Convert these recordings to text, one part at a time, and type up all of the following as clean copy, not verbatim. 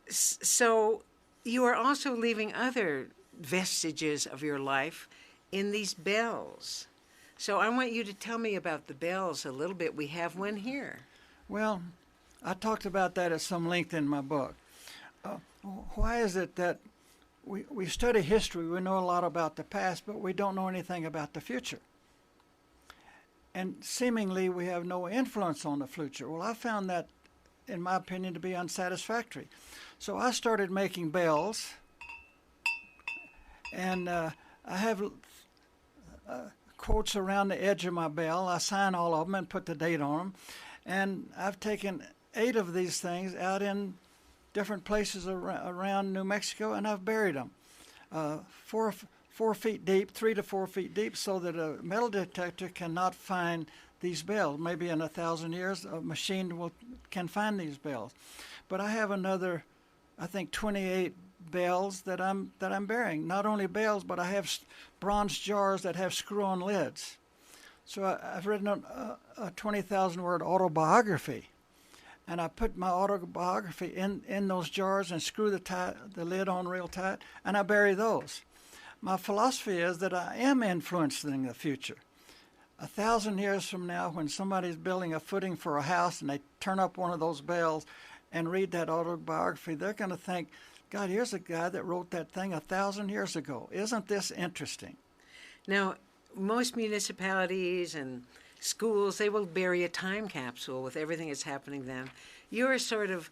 So you are also leaving other vestiges of your life in these bells. So I want you to tell me about the bells a little bit. We have one here. Well, I talked about that at some length in my book. Uh, why is it that we study history, we know a lot about the past, but we don't know anything about the future? And seemingly we have no influence on the future. Well, I found that, in my opinion, to be unsatisfactory. So I started making bells, and I have quotes around the edge of my bell. I sign all of them and put the date on them. And I've taken 8 of these things out in different places around New Mexico, and I've buried them 4 feet deep, 3 to 4 feet deep, so that a metal detector cannot find these bells. Maybe in 1,000 years, a machine can find these bells. But I have another, I think, 28 bells that I'm burying. Not only bells, but I have bronze jars that have screw-on lids. So I've written a 20,000-word autobiography, and I put my autobiography in those jars and screw the lid on real tight, and I bury those. My philosophy is that I am influencing the future. 1,000 years from now, when somebody's building a footing for a house and they turn up one of those bells and read that autobiography, they're going to think, God, here's a guy that wrote that thing 1,000 years ago. Isn't this interesting? Now, most municipalities and schools, they will bury a time capsule with everything that's happening then. You're sort of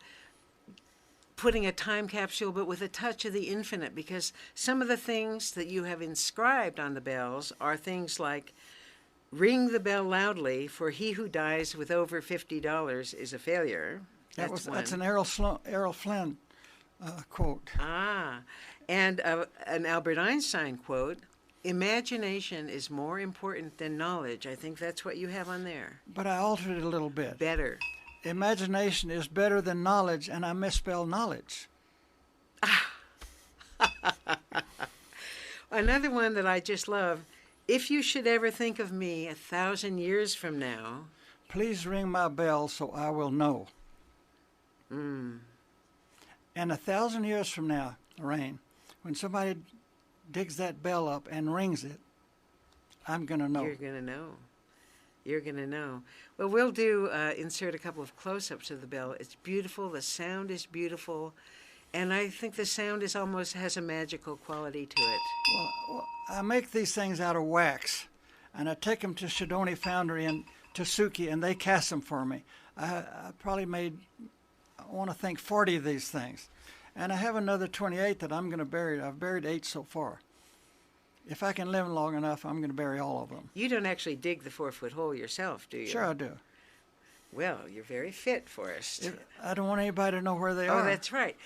putting a time capsule, but with a touch of the infinite, because some of the things that you have inscribed on the bells are things like, ring the bell loudly, for he who dies with over $50 is a failure. That's an Errol Flynn quote. And an Albert Einstein quote, imagination is more important than knowledge. I think that's what you have on there. But I altered it a little bit. Better. Imagination is better than knowledge, and I misspelled knowledge. Another one that I just love, if you should ever think of me 1,000 years from now, please ring my bell so I will know. Mm. And 1,000 years from now, Lorraine, when somebody digs that bell up and rings it, I'm going to know. You're going to know. You're going to know. Well, we'll insert a couple of close-ups of the bell. It's beautiful. The sound is beautiful. And I think the sound has a magical quality to it. Well, I make these things out of wax, and I take them to Shidoni Foundry in Tasuki, and they cast them for me. I probably made, I want to think, 40 of these things. And I have another 28 that I'm going to bury. I've buried 8 so far. If I can live long enough, I'm going to bury all of them. You don't actually dig the 4-foot hole yourself, do you? Sure I do. Well, you're very fit, Forrest. I don't want anybody to know where they are. Oh, that's right.